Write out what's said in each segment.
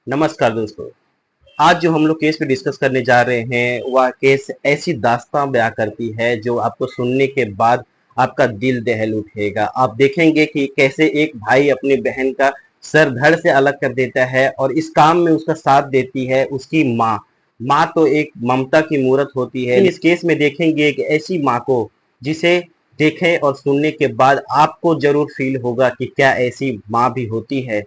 नमस्कार दोस्तों। आज जो हम लोग केस पे डिस्कस करने जा रहे हैं वह केस ऐसी दास्तां बयां करती है जो आपको सुनने के बाद आपका दिल दहल उठेगा। आप देखेंगे कि कैसे एक भाई अपनी बहन का सर धड़ से अलग कर देता है और इस काम में उसका साथ देती है उसकी माँ। माँ तो एक ममता की मूरत होती है। इस केस में देखेंगे एक ऐसी माँ को जिसे देखे और सुनने के बाद आपको जरूर फील होगा कि क्या ऐसी माँ भी होती है।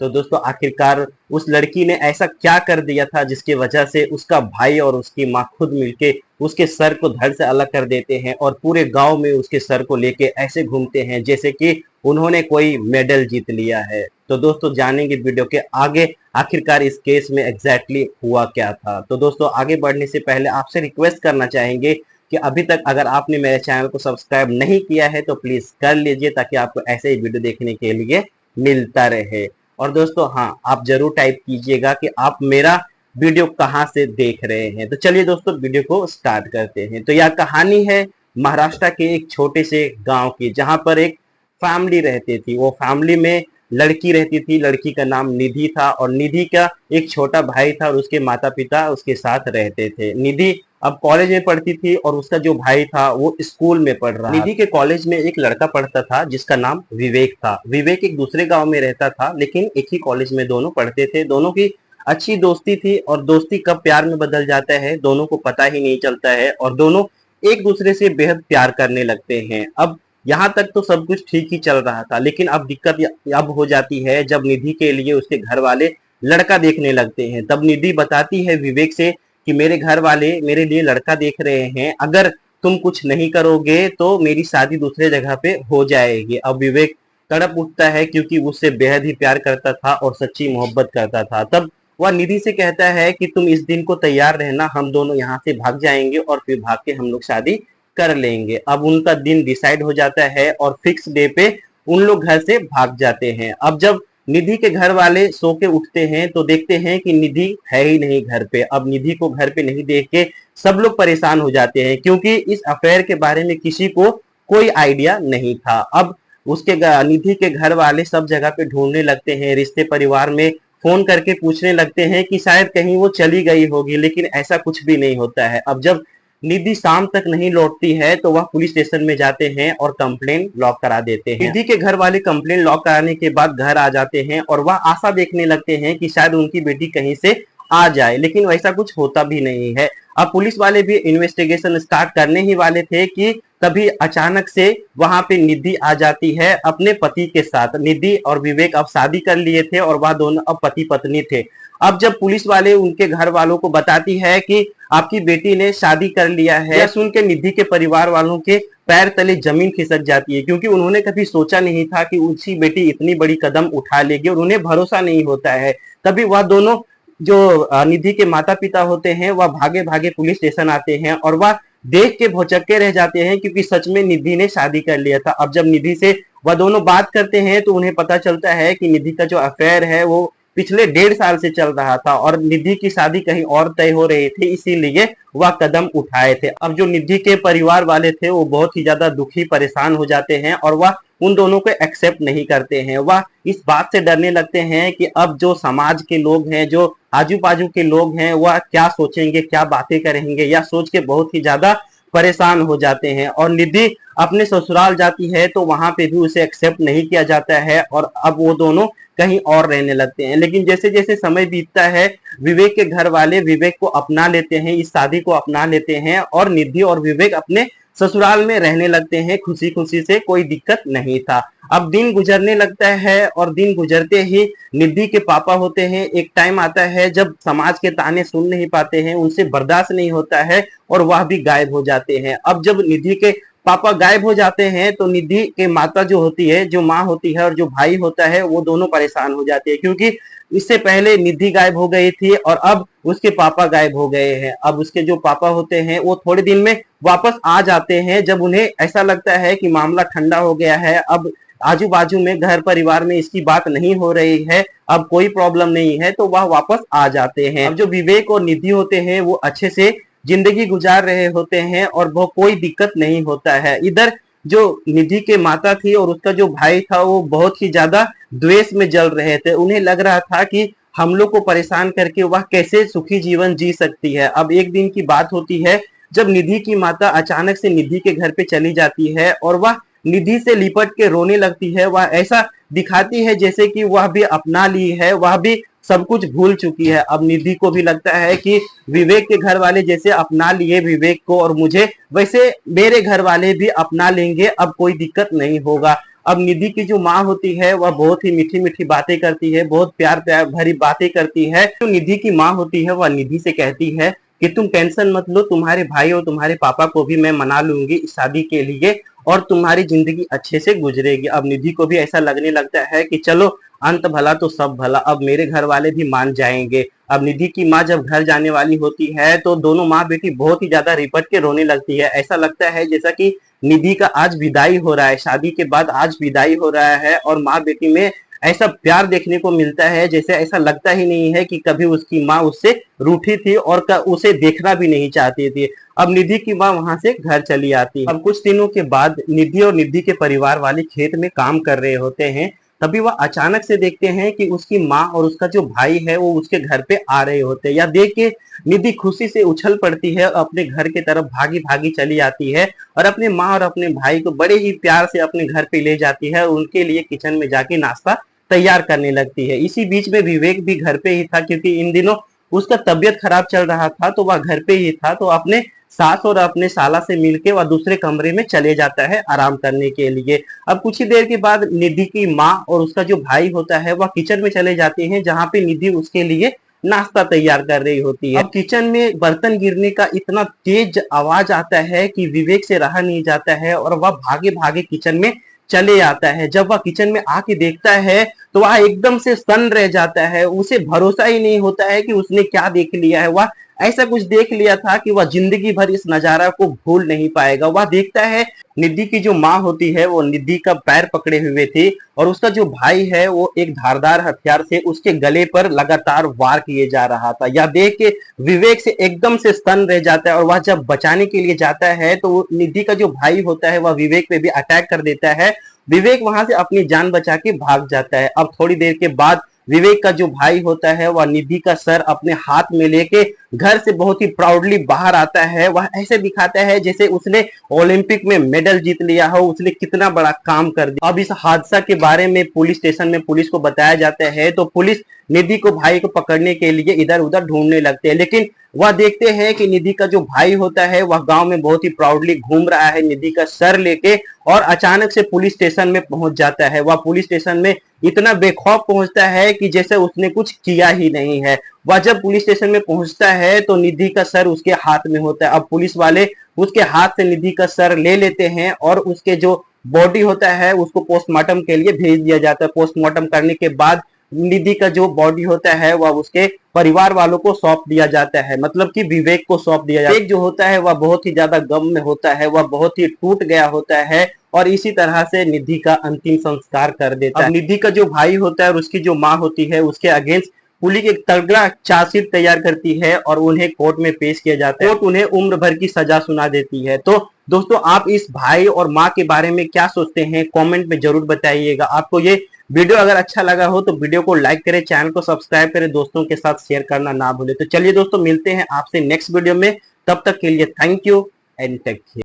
तो दोस्तों आखिरकार उस लड़की ने ऐसा क्या कर दिया था जिसकी वजह से उसका भाई और उसकी माँ खुद मिलके उसके सर को धड़ से अलग कर देते हैं और पूरे गांव में उसके सर को लेके ऐसे घूमते हैं जैसे कि उन्होंने कोई मेडल जीत लिया है। तो दोस्तों जानेंगे वीडियो के आगे आखिरकार इस केस में एग्जैक्टली हुआ क्या था। तो दोस्तों आगे बढ़ने से पहले आपसे रिक्वेस्ट करना चाहेंगे कि अभी तक अगर आपने मेरे चैनल को सब्सक्राइब नहीं किया है तो प्लीज कर लीजिए ताकि आपको ऐसे ही वीडियो देखने के लिए मिलता रहे। और दोस्तों हाँ, आप जरूर टाइप कीजिएगा कि आप मेरा वीडियो कहाँ से देख रहे हैं। तो चलिए दोस्तों वीडियो को स्टार्ट करते हैं। तो यह कहानी है महाराष्ट्र के एक छोटे से गांव की, जहां पर एक फैमिली रहती थी। वो फैमिली में लड़की रहती थी, लड़की का नाम निधि था और निधि का एक छोटा भाई था और उसके माता पिता उसके साथ रहते थे। निधि अब कॉलेज में पढ़ती थी और उसका जो भाई था वो स्कूल में पढ़ रहा। निधि के कॉलेज में एक लड़का पढ़ता था जिसका नाम विवेक था। विवेक एक दूसरे गांव में रहता था लेकिन एक ही कॉलेज में दोनों पढ़ते थे। दोनों की अच्छी दोस्ती थी और दोस्ती कब प्यार में बदल जाता है दोनों को पता ही नहीं चलता है और दोनों एक दूसरे से बेहद प्यार करने लगते हैं। अब यहाँ तक तो सब कुछ ठीक ही चल रहा था, लेकिन अब दिक्कत अब हो जाती है जब निधि के लिए उसके घर वाले लड़का देखने लगते हैं। तब निधि बताती है विवेक से कि मेरे घर वाले मेरे लिए लड़का देख रहे हैं, अगर तुम कुछ नहीं करोगे तो मेरी शादी दूसरे जगह पे हो जाएगी। अब विवेक तड़प उठता है क्योंकि उससे बेहद ही प्यार करता था और सच्ची मोहब्बत करता था। तब वह निधि से कहता है कि तुम इस दिन को तैयार रहना, हम दोनों यहाँ से भाग जाएंगे और फिर भाग के हम लोग शादी कर लेंगे। अब उनका दिन डिसाइड हो जाता है और फिक्स डे पे उन लोग घर से भाग जाते हैं। अब जब निधि के घर वाले सो के उठते हैं तो देखते हैं कि निधि है ही नहीं घर पे। अब निधि को घर पे नहीं देख के सब लोग परेशान हो जाते हैं क्योंकि इस अफेयर के बारे में किसी को कोई आइडिया नहीं था। अब उसके निधि के घर वाले सब जगह पे ढूंढने लगते हैं, रिश्ते परिवार में फोन करके पूछने लगते हैं कि शायद कहीं वो चली गई होगी, लेकिन ऐसा कुछ भी नहीं होता है। अब जब निधि शाम तक नहीं लौटती है तो वह पुलिस स्टेशन में जाते हैं और कंप्लेन लॉक करा देते हैं। निधि के घर वाले कंप्लेन लॉक कराने के बाद घर आ जाते हैं और वह आशा देखने लगते हैं कि शायद उनकी बेटी कहीं से आ जाए, लेकिन वैसा कुछ होता भी नहीं है। अब पुलिस वाले भी इन्वेस्टिगेशन स्टार्ट करने ही वाले थे कि तभी अचानक से वहां पे निधि आ जाती है अपने पति के साथ। निधि और विवेक अब शादी कर लिए थे और वह दोनों अब पति पत्नी थे। अब जब पुलिस वाले उनके घर वालों को बताती है कि आपकी बेटी ने शादी कर लिया है, यह सुन के निधि के परिवार वालों के पैर तले जमीन खिसक जाती है क्योंकि उन्होंने कभी सोचा नहीं था कि उनकी बेटी इतनी बड़ी कदम उठा लेगी और उन्हें भरोसा नहीं होता है। तभी वह दोनों जो निधि के माता पिता होते हैं वह भागे भागे पुलिस स्टेशन आते हैं और वह देख के भौचक्के रह जाते हैं क्योंकि सच में निधि ने शादी कर लिया था। अब जब निधि से वह दोनों बात करते हैं तो उन्हें पता चलता है कि निधि का जो अफेयर है वो पिछले 1.5 साल से चल रहा था और निधि की शादी कहीं और तय हो रही थी, इसीलिए वह कदम उठाए थे। अब जो निधि के परिवार वाले थे वो बहुत ही ज्यादा दुखी परेशान हो जाते हैं और वह उन दोनों को एक्सेप्ट नहीं करते हैं। वह इस बात से डरने लगते हैं कि अब जो समाज के लोग हैं, जो आजू बाजू के लोग हैं, वह क्या सोचेंगे, क्या बातें करेंगे, या सोच के बहुत ही ज्यादा परेशान हो जाते हैं। और निधि अपने ससुराल जाती है तो वहां पे भी उसे एक्सेप्ट नहीं किया जाता है और अब वो दोनों कहीं और रहने लगते हैं। लेकिन जैसे जैसे समय बीतता है विवेक के घर वाले विवेक को अपना लेते हैं, इस शादी को अपना लेते हैं और निधि और विवेक अपने ससुराल में रहने लगते हैं खुशी खुशी से, कोई दिक्कत नहीं था। अब दिन गुजरने लगता है और दिन गुजरते ही निधि के पापा होते हैं, एक टाइम आता है जब समाज के ताने सुन नहीं पाते हैं, उनसे बर्दाश्त नहीं होता है और वह भी गायब हो जाते हैं। अब जब निधि के पापा गायब हो जाते हैं तो निधि के माता जो होती है, जो माँ होती है और जो भाई होता है वो दोनों परेशान हो जाते हैं क्योंकि इससे पहले निधि गायब हो गई थी और अब उसके पापा गायब हो गए हैं। अब उसके जो पापा होते हैं वो थोड़े दिन में वापस आ जाते हैं जब उन्हें ऐसा लगता है कि मामला ठंडा हो गया है, अब आजू बाजू में घर परिवार में इसकी बात नहीं हो रही है, अब कोई प्रॉब्लम नहीं है, तो वह वापस आ जाते हैं। अब जो विवेक और निधि होते हैं वो अच्छे से जिंदगी गुजार रहे होते हैं और वो कोई दिक्कत नहीं होता है। इधर जो निधि के माता थी और उसका जो भाई था वो बहुत ही ज्यादा द्वेष में जल रहे थे। उन्हें लग रहा था कि हम लोग को परेशान करके वह कैसे सुखी जीवन जी सकती है। अब एक दिन की बात होती है जब निधि की माता अचानक से निधि के घर पे चली जाती है और वह निधि से लिपट के रोने लगती है। वह ऐसा दिखाती है जैसे कि वह भी अपना ली है, वह भी सब कुछ भूल चुकी है। अब निधि को भी लगता है कि विवेक के घर वाले जैसे अपना लिए विवेक को और मुझे, वैसे मेरे घर वाले भी अपना लेंगे, अब कोई दिक्कत नहीं होगा। अब निधि की जो माँ होती है वह बहुत ही मीठी मीठी बातें करती है, बहुत प्यार प्यार भरी बातें करती है। तो निधि की माँ होती है वह निधि से कहती है कि तुम टेंशन मत लो, तुम्हारे भाई और तुम्हारे पापा को भी मैं मना लूंगी इस शादी के लिए और तुम्हारी जिंदगी अच्छे से गुजरेगी। अब निधि को भी ऐसा लगने लगता है कि चलो अंत भला तो सब भला, अब मेरे घर वाले भी मान जाएंगे। अब निधि की माँ जब घर जाने वाली होती है तो दोनों माँ बेटी बहुत ही ज्यादा रिपट के रोने लगती है। ऐसा लगता है जैसा कि निधि का आज विदाई हो रहा है, शादी के बाद आज विदाई हो रहा है और माँ बेटी में ऐसा प्यार देखने को मिलता है जैसे ऐसा लगता ही नहीं है कि कभी उसकी माँ उससे रूठी थी और उसे देखना भी नहीं चाहती थी। अब निधि की माँ वहां से घर चली आती है। अब कुछ दिनों के बाद निधि और निधि के परिवार वाले खेत में काम कर रहे होते हैं, तभी वह अचानक से देखते हैं कि उसकी माँ और उसका जो भाई है वो उसके घर पे आ रहे होते हैं। या देख के निधि खुशी से उछल पड़ती है, अपने घर की तरफ भागी भागी चली आती है और अपने माँ और अपने भाई को बड़े ही प्यार से अपने घर पे ले जाती है और उनके लिए किचन में जाके नाश्ता तैयार करने लगती है। इसी बीच में विवेक भी घर पे ही था, क्योंकि इन दिनों उसका तबियत खराब चल रहा था तो वह घर पे ही था। तो अपने सास और अपने साला से मिलके वह दूसरे कमरे में चले जाता है आराम करने के लिए। अब कुछ ही देर के बाद निधि की माँ और उसका जो भाई होता है वह किचन में चले जाते हैं, जहाँ पे निधि उसके लिए नाश्ता तैयार कर रही होती है। अब किचन में बर्तन गिरने का इतना तेज आवाज आता है कि विवेक से रहा नहीं जाता है और वह भागे भागे किचन में चले आता है। जब वह किचन में आके देखता है तो वह एकदम से सन्न रह जाता है, उसे भरोसा ही नहीं होता है कि उसने क्या देख लिया है। वह ऐसा कुछ देख लिया था कि वह जिंदगी भर इस नजारा को भूल नहीं पाएगा। वह देखता है निधि की जो माँ होती है वो निधि का पैर पकड़े हुए थी और उसका जो भाई है वो एक धारदार हथियार से उसके गले पर लगातार वार किए जा रहा था। यह देख के विवेक से एकदम से स्तन रह जाता है और वह जब बचाने के लिए जाता है तो निधि का जो भाई होता है वह विवेक पे भी अटैक कर देता है। विवेक वहां से अपनी जान बचा के भाग जाता है। अब थोड़ी देर के बाद विवेक का जो भाई होता है वह निधि का सर अपने हाथ में लेके घर से बहुत ही प्राउडली बाहर आता है। वह ऐसे दिखाता है जैसे उसने ओलंपिक में मेडल जीत लिया हो, उसने कितना बड़ा काम कर दिया। अब इस हादसा के बारे में पुलिस स्टेशन में पुलिस को बताया जाता है तो पुलिस निधि को भाई को पकड़ने के लिए इधर उधर ढूंढने लगते हैं, लेकिन वह देखते हैं कि निधि का जो भाई होता है वह गांव में बहुत ही प्राउडली घूम रहा है निधि का सर लेके और अचानक से पुलिस स्टेशन में पहुंच जाता है। वह पुलिस स्टेशन में इतना बेखौफ पहुंचता है कि जैसे उसने कुछ किया ही नहीं है। वह जब पुलिस स्टेशन में पहुंचता है तो निधि का सर उसके हाथ में होता है। अब पुलिस वाले उसके हाथ से निधि का सर ले लेते हैं और उसके जो बॉडी होता है उसको पोस्टमार्टम के लिए भेज दिया जाता है। पोस्टमार्टम करने के बाद निधि का जो बॉडी होता है वह उसके परिवार वालों को सौंप दिया जाता है, मतलब कि विवेक को सौंप दिया जाता है। विवेक जो होता है वह बहुत ही ज्यादा गम में होता है, वह बहुत ही टूट गया होता है और इसी तरह से निधि का अंतिम संस्कार कर देता है। निधि का जो भाई होता है और उसकी जो माँ होती है उसके अगेंस्ट पुलिस एक तगड़ा चार्जशीट तैयार करती है और उन्हें कोर्ट में पेश किया जाता है। कोर्ट उन्हें उम्र भर की सजा सुना देती है। तो दोस्तों आप इस भाई और माँ के बारे में क्या सोचते हैं, कमेंट में जरूर बताइएगा। आपको ये वीडियो अगर अच्छा लगा हो तो वीडियो को लाइक करें, चैनल को सब्सक्राइब करें, दोस्तों के साथ शेयर करना ना भूलें। तो चलिए दोस्तों मिलते हैं आपसे नेक्स्ट वीडियो में, तब तक के लिए thank you and take care.